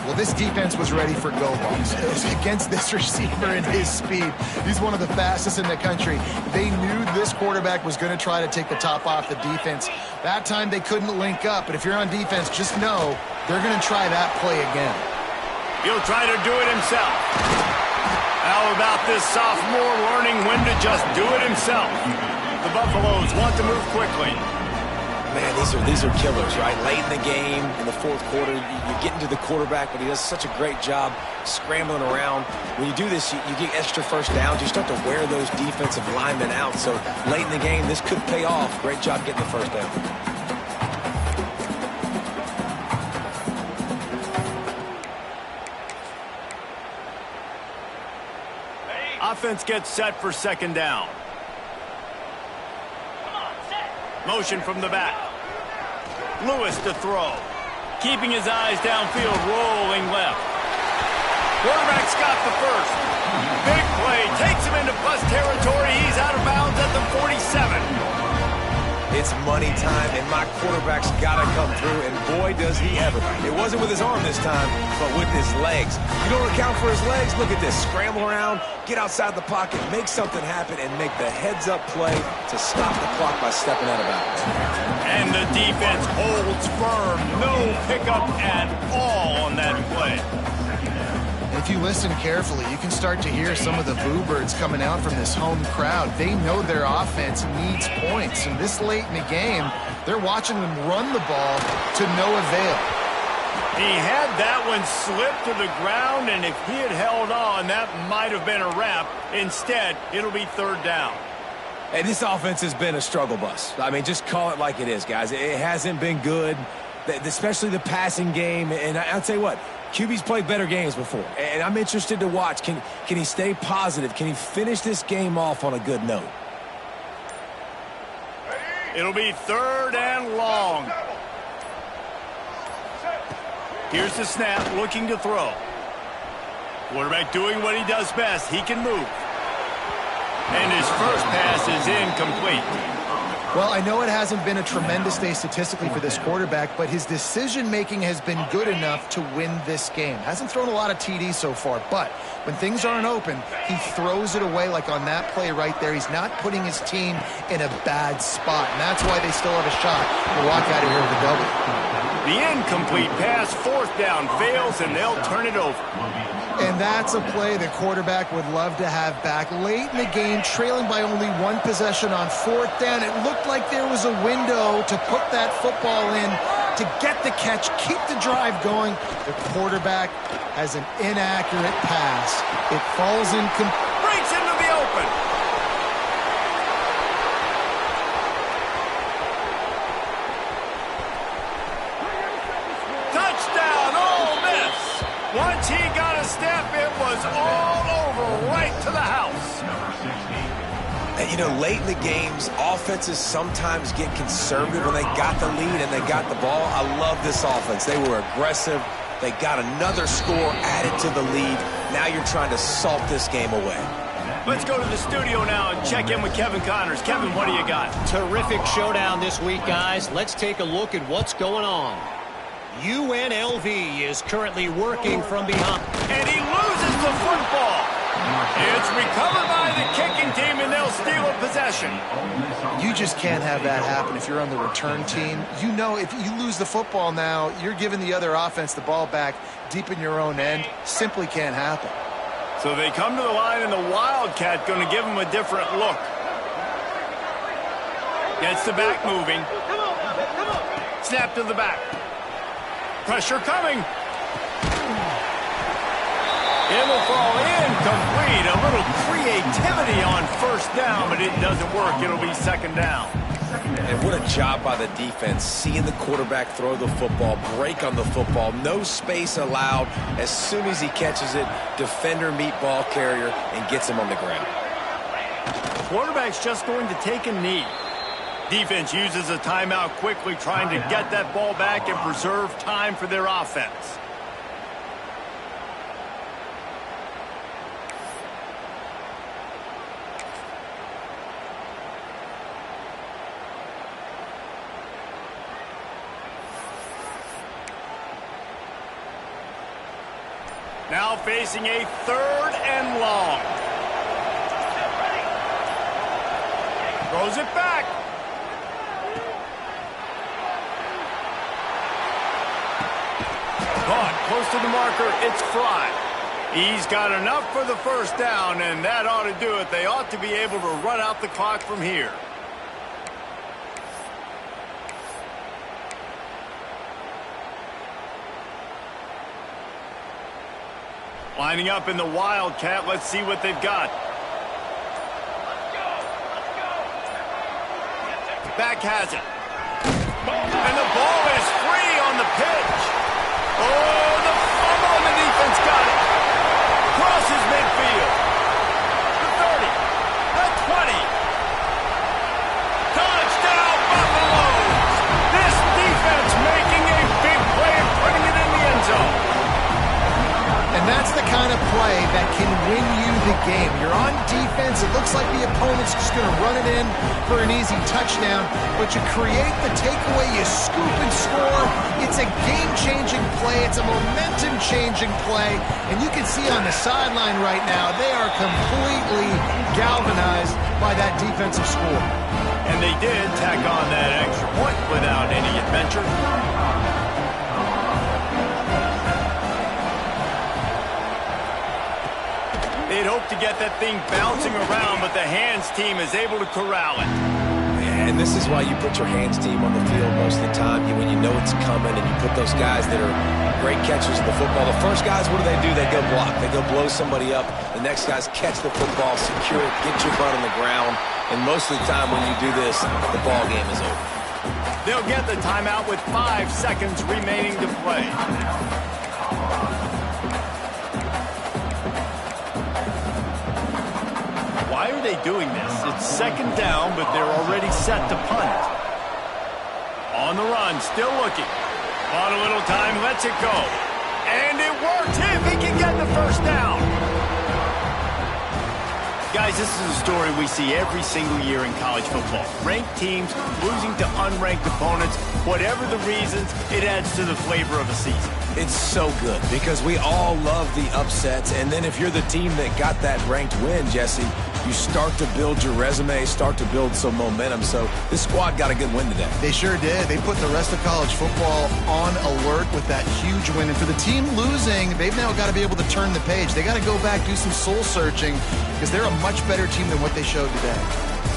Well, this defense was ready for go balls. Against this receiver and his speed, he's one of the fastest in the country. They knew this quarterback was going to try to take the top off the defense. That time they couldn't link up, but if you're on defense, just know they're going to try that play again. He'll try to do it himself. How about this sophomore learning when to just do it himself? The Buffaloes want to move quickly. Man, these are killers, right? Late in the game, in the fourth quarter, you're getting to the quarterback, but he does such a great job scrambling around. When you do this, you get extra first downs. You start to wear those defensive linemen out. So late in the game, this could pay off. Great job getting the first down. Offense gets set for second down. Motion from the back. Lewis to throw. Keeping his eyes downfield, rolling left. Quarterback's got the first. Big play. Takes him into plus territory. He's out of bounds at the 47. It's money time, and my quarterback's got to come through, and boy, does he ever. It wasn't with his arm this time, but with his legs. You don't account for his legs? Look at this. Scramble around, get outside the pocket, make something happen, and make the heads-up play to stop the clock by stepping out of bounds. And the defense holds firm. No pickup at all on that play. If you listen carefully, you can start to hear some of the boo birds coming out from this home crowd. They know their offense needs points, and this late in the game, they're watching them run the ball to no avail. He had that one slip to the ground, and if he had held on, that might have been a wrap. Instead, it'll be third down. Hey, this offense has been a struggle bus. I mean, just call it like it is, guys. It hasn't been good, especially the passing game. And I'll tell you what, QB's played better games before, and I'm interested to watch. Can he stay positive? Can he finish this game off on a good note? It'll be third and long. Here's the snap, looking to throw. Quarterback doing what he does best. He can move. And his first pass is incomplete. Well, I know it hasn't been a tremendous day statistically for this quarterback, but his decision-making has been good enough to win this game. Hasn't thrown a lot of TDs so far, but when things aren't open, he throws it away like on that play right there. He's not putting his team in a bad spot, and that's why they still have a shot to walk out of here with a W. The incomplete pass, fourth down, fails, and they'll turn it over. And that's a play the quarterback would love to have back. Late in the game, trailing by only one possession on fourth down, it looked like there was a window to put that football in, to get the catch, keep the drive going. The quarterback has an inaccurate pass. It falls in. Breaks into the open. Touchdown, Ole Miss. Once he got a step, it was all over, right to the house. And, you know, late in the games, offenses sometimes get conservative when they got the lead and they got the ball. I love this offense. They were aggressive. They got another score added to the lead. Now you're trying to salt this game away. Let's go to the studio now and check in with Kevin Connors. Kevin, what do you got? Terrific showdown this week, guys. Let's take a look at what's going on. UNLV is currently working from behind. And he loses the football. It's recovered by the kicking team, and they'll steal a possession. You just can't have that happen if you're on the return team. You know, if you lose the football now, you're giving the other offense the ball back deep in your own end. Simply can't happen. So they come to the line, and the Wildcat going to give them a different look. Gets the back moving. Snap to the back. Pressure coming. It'll fall incomplete. A little creativity on first down, but it doesn't work. It'll be second down. And what a job by the defense, seeing the quarterback throw the football, break on the football, no space allowed. As soon as he catches it, defender meet ball carrier and gets him on the ground. Quarterback's just going to take a knee. Defense uses a timeout quickly, trying to get that ball back and preserve time for their offense. Now facing a 3rd and long. Throws it back. Caught close to the marker. It's Fry. He's got enough for the first down, and that ought to do it. They ought to be able to run out the clock from here. Lining up in the Wildcat. Let's see what they've got. Back has it. And the ball is free on the pitch. Oh, the fumble, and the defense got it. Crosses midfield. The 30. The 20. Touchdown, Buffaloes. This defense making a big play and putting it in the end zone. And that's the kind of play that can win you the game. You're on defense. It looks like the opponent's just going to run it in for an easy touchdown. But you create the takeaway, you scoop and score. It's a game-changing play. It's a momentum-changing play. And you can see on the sideline right now, they are completely galvanized by that defensive score. And they did tack on that extra point without any adventure. They'd hoped to get that thing bouncing around, but the hands team is able to corral it. And this is why you put your hands team on the field most of the time. When you know it's coming and you put those guys that are great catchers of the football. The first guys, what do? They go block. They go blow somebody up. The next guys catch the football, secure it, get your butt on the ground. And most of the time when you do this, the ball game is over. They'll get the timeout with 5 seconds remaining to play. Why are they doing this? It's 2nd down, but they're already set to punt. On the run, still looking. On a little time, lets it go. And it works if he can get the first down. Guys, this is a story we see every single year in college football. Ranked teams losing to unranked opponents. Whatever the reasons, it adds to the flavor of a season. It's so good because we all love the upsets. And then if you're the team that got that ranked win, Jesse, you start to build your resume, start to build some momentum. So this squad got a good win today. They sure did. They put the rest of college football on alert with that huge win. And for the team losing, they've now got to be able to turn the page. They got to go back, do some soul searching, because they're a much better team than what they showed today.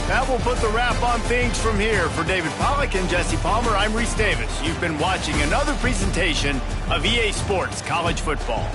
That will put the wrap on things from here. For David Pollack and Jesse Palmer, I'm Reese Davis. You've been watching another presentation of EA Sports College Football.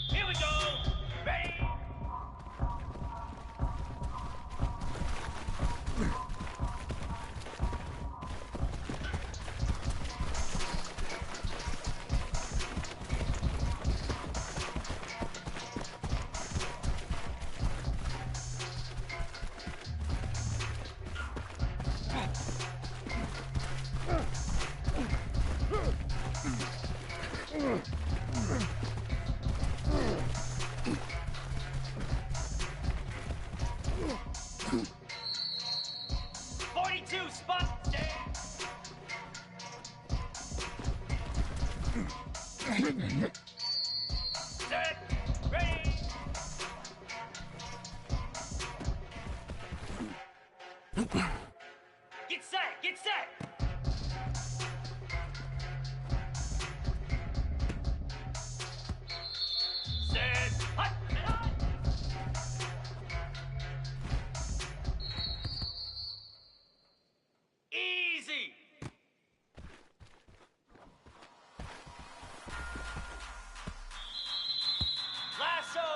Here we go! Ready? Set, ready. Get set, get set. Set, hut, and hut. Easy. Lasso!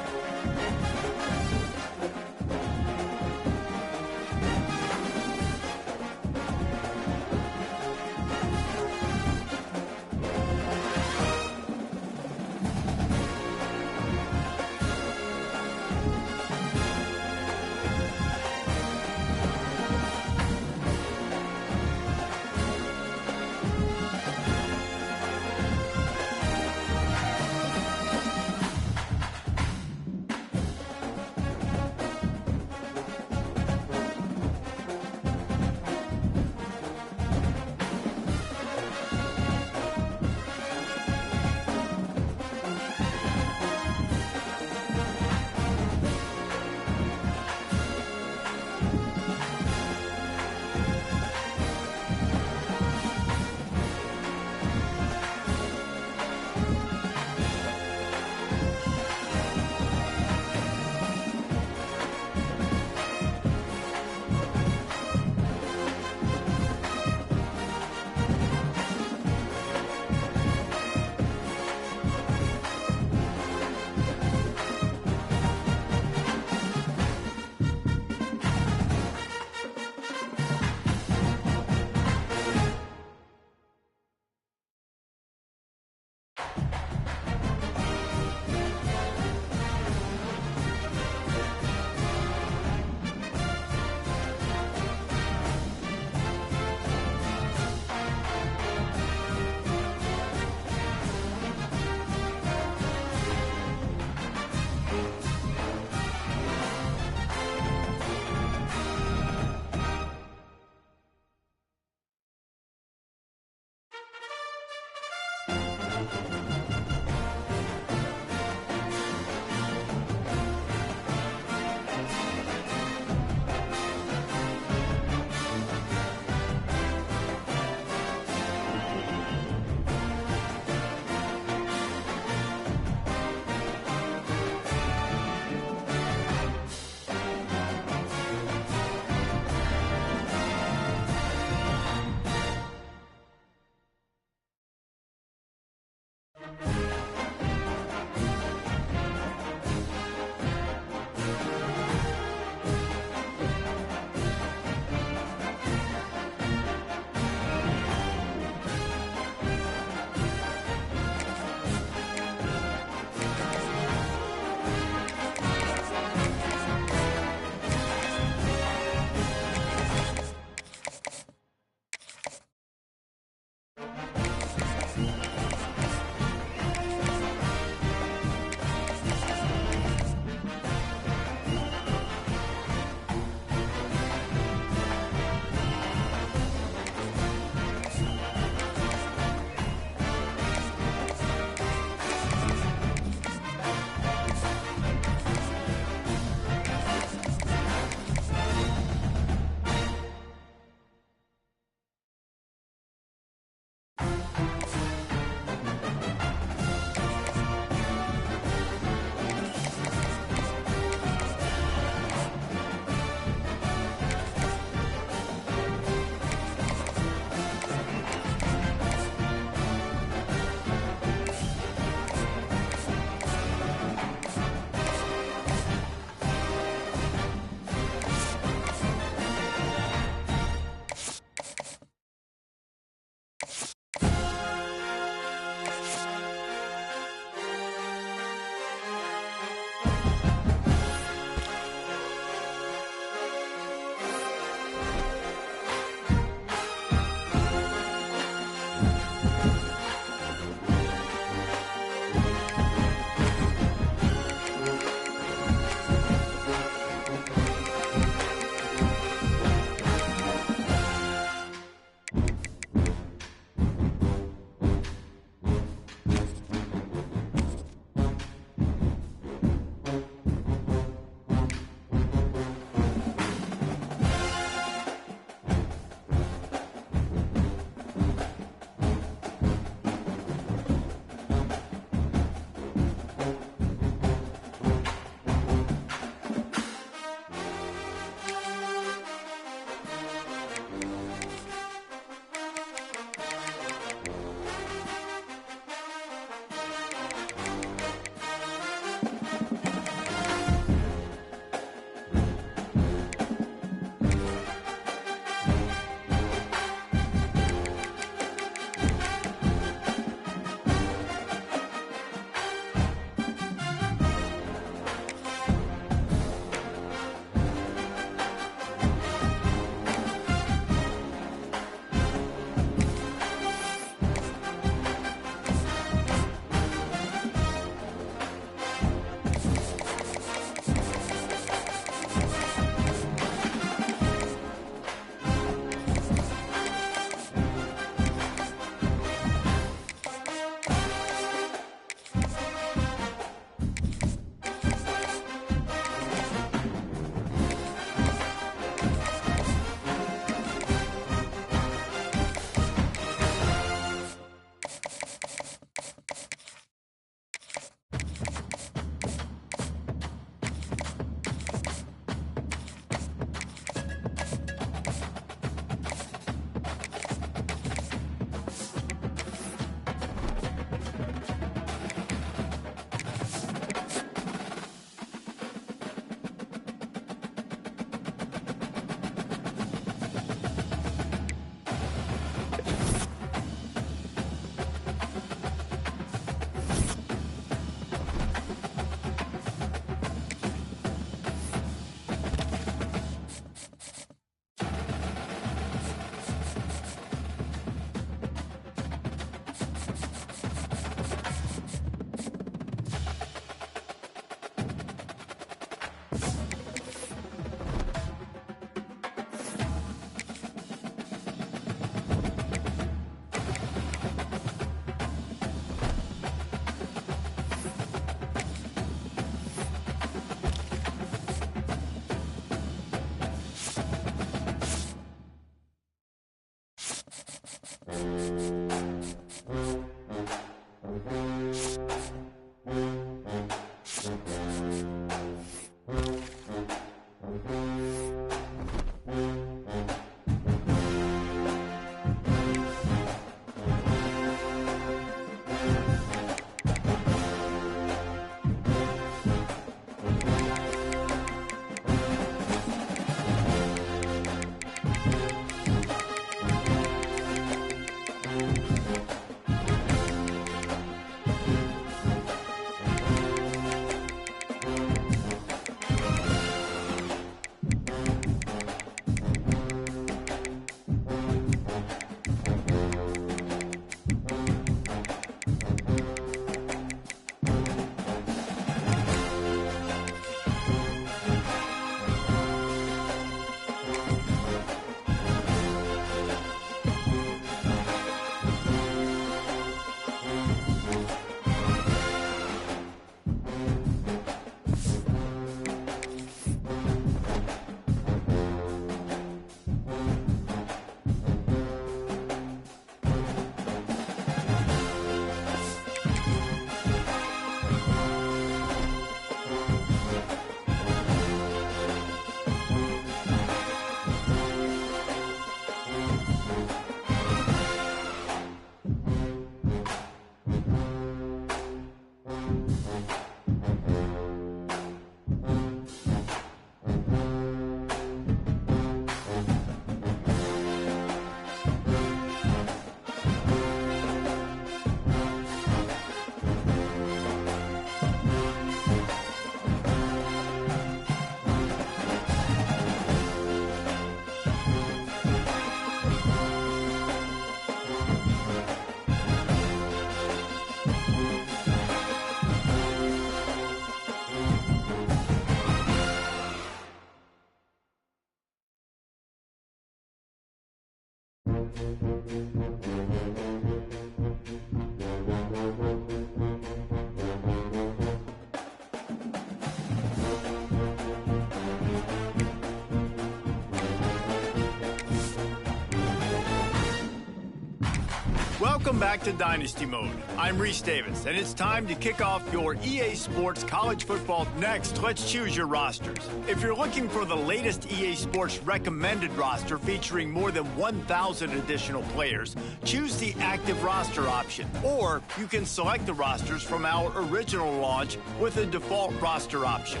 Welcome back to Dynasty Mode. I'm Reese Davis, and it's time to kick off your EA Sports College Football. Next, let's choose your rosters. If you're looking for the latest EA Sports recommended roster featuring more than 1,000 additional players, choose the active roster option. Or you can select the rosters from our original launch with a default roster option.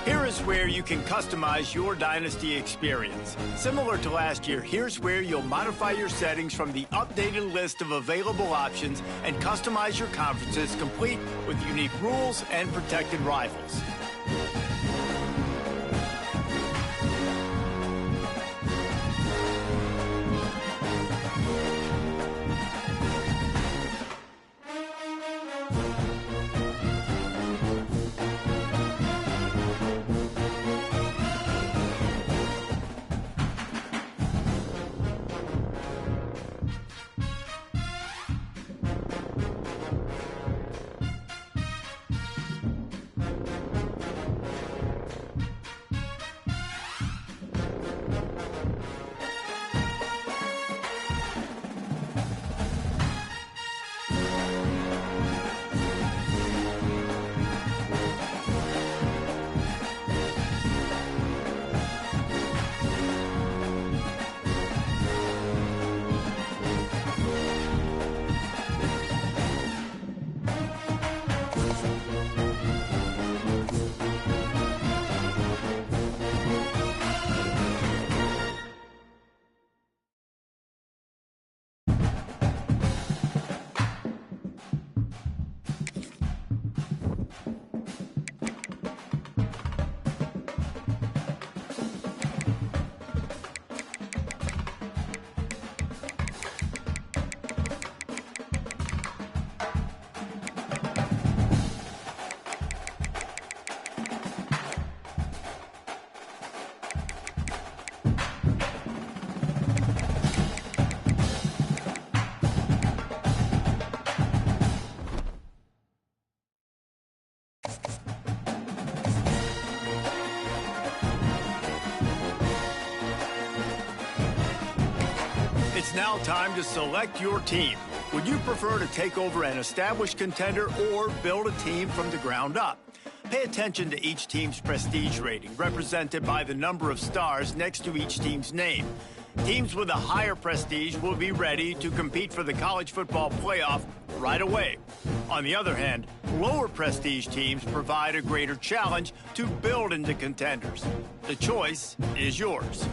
Here is where you can customize your Dynasty experience. Similar to last year, here's where you'll modify your settings from the updated list of available options and customize your conferences complete with unique rules and protected rivals. It's now time to select your team. Would you prefer to take over an established contender or build a team from the ground up? Pay attention to each team's prestige rating, represented by the number of stars next to each team's name. Teams with a higher prestige will be ready to compete for the college football playoff right away. On the other hand, lower prestige teams provide a greater challenge to build into contenders. The choice is yours.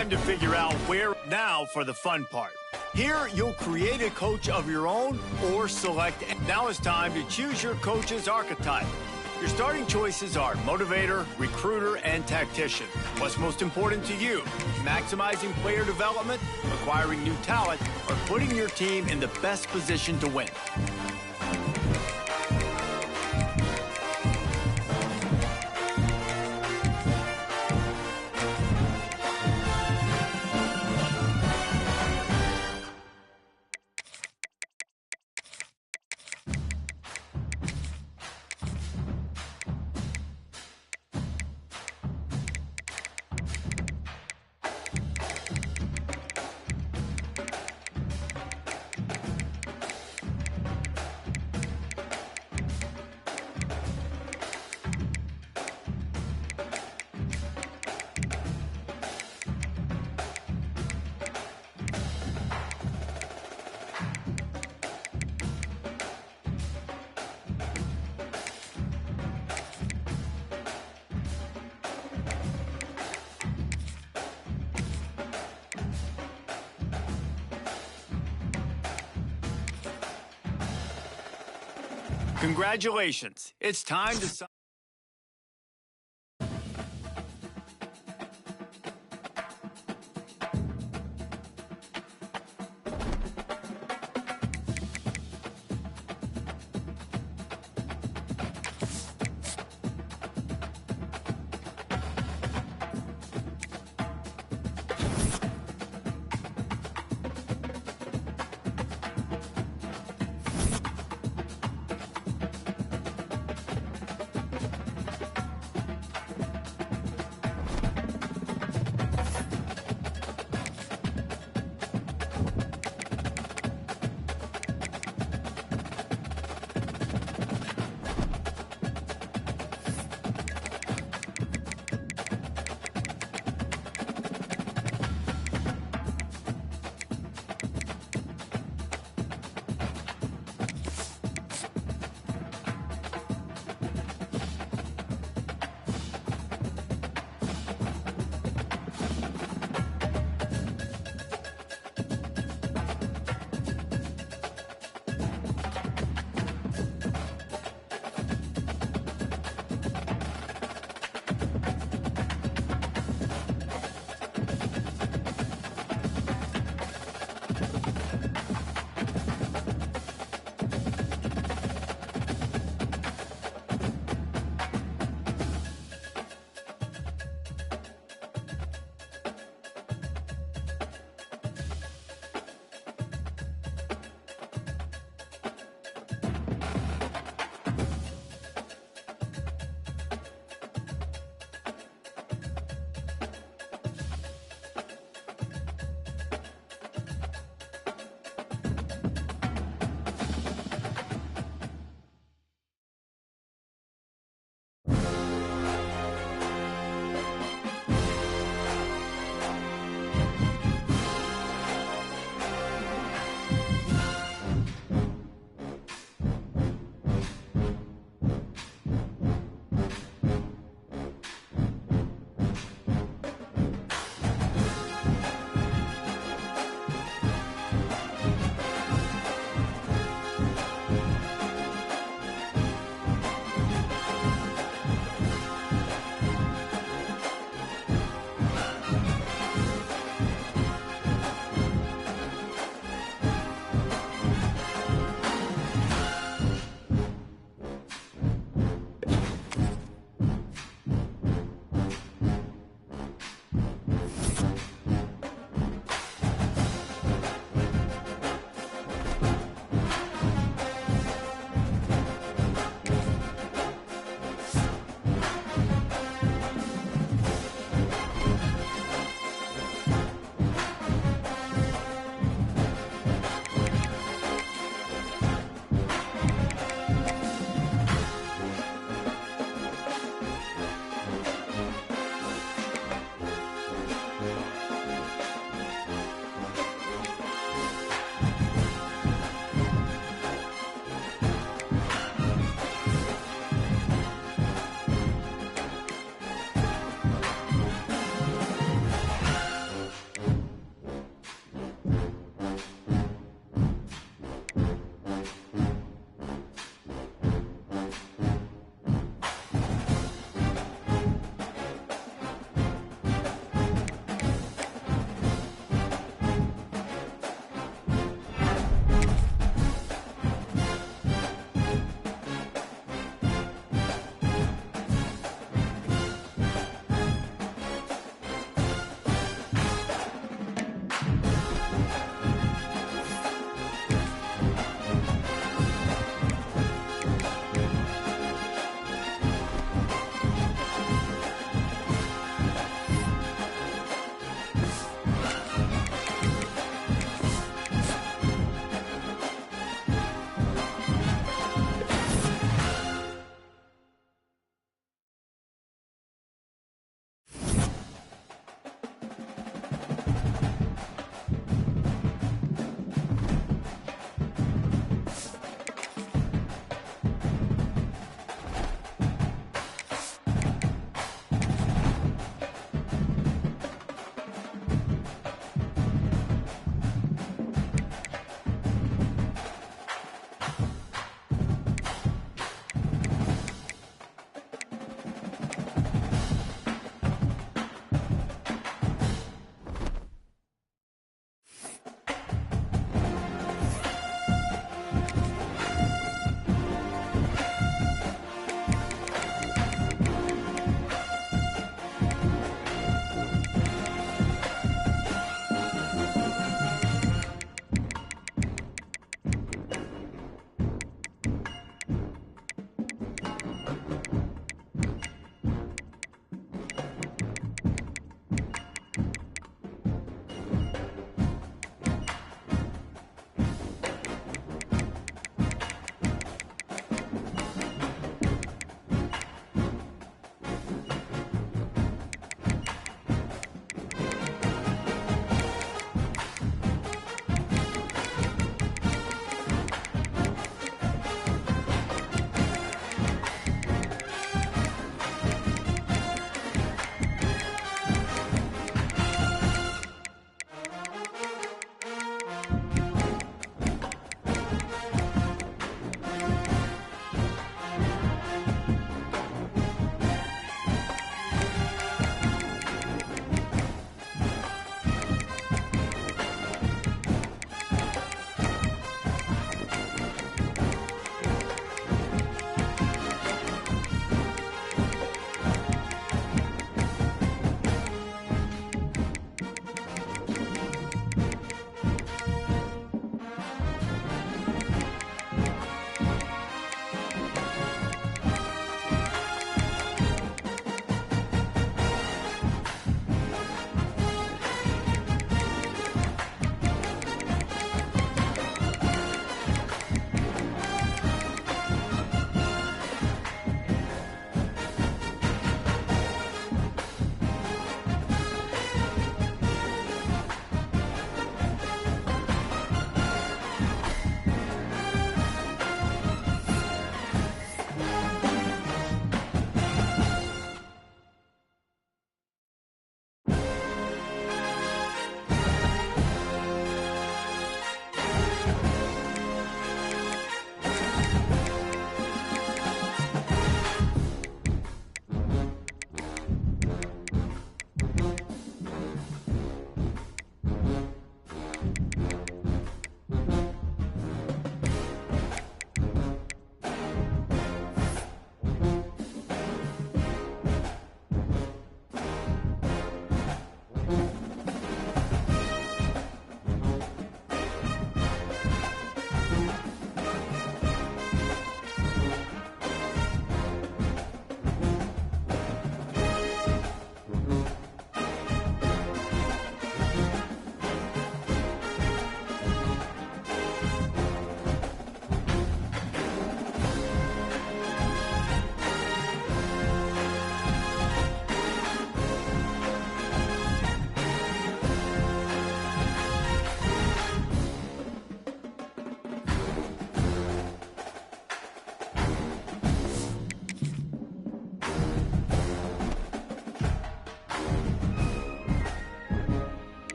time to figure out where. Now for the fun part. Here, you'll create a coach of your own or select. Now it's time to choose your coach's archetype. Your starting choices are motivator, recruiter, and tactician. What's most important to you? Maximizing player development, acquiring new talent, or putting your team in the best position to win? Congratulations. It's time to...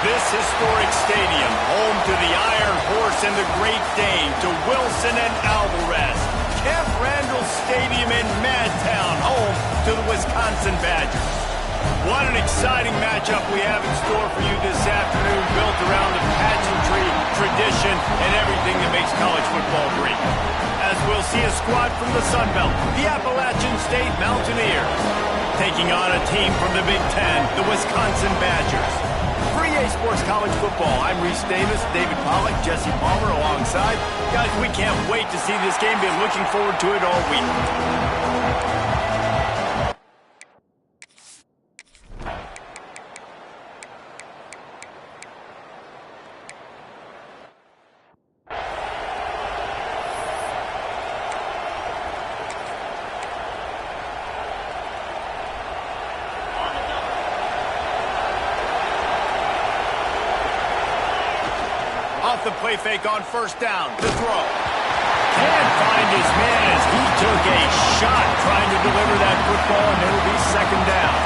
This historic stadium, home to the Iron Horse and the Great Dane, to Wilson and Alvarez. Camp Randall Stadium in Madtown, home to the Wisconsin Badgers. What an exciting matchup we have in store for you this afternoon, built around the pageantry, tradition, and everything that makes college football great. As we'll see a squad from the Sun Belt, the Appalachian State Mountaineers, taking on a team from the Big Ten, the Wisconsin Badgers. For EA Sports College Football, I'm Reese Davis, David Pollack, Jesse Palmer alongside. Guys, we can't wait to see this game. Been looking forward to it all week. Off the play fake on first down. The throw. Can't find his man as he took a shot trying to deliver that football, and it'll be second down.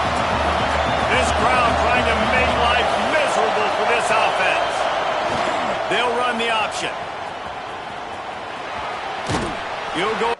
This crowd trying to make life miserable for this offense. They'll run the option. He'll go.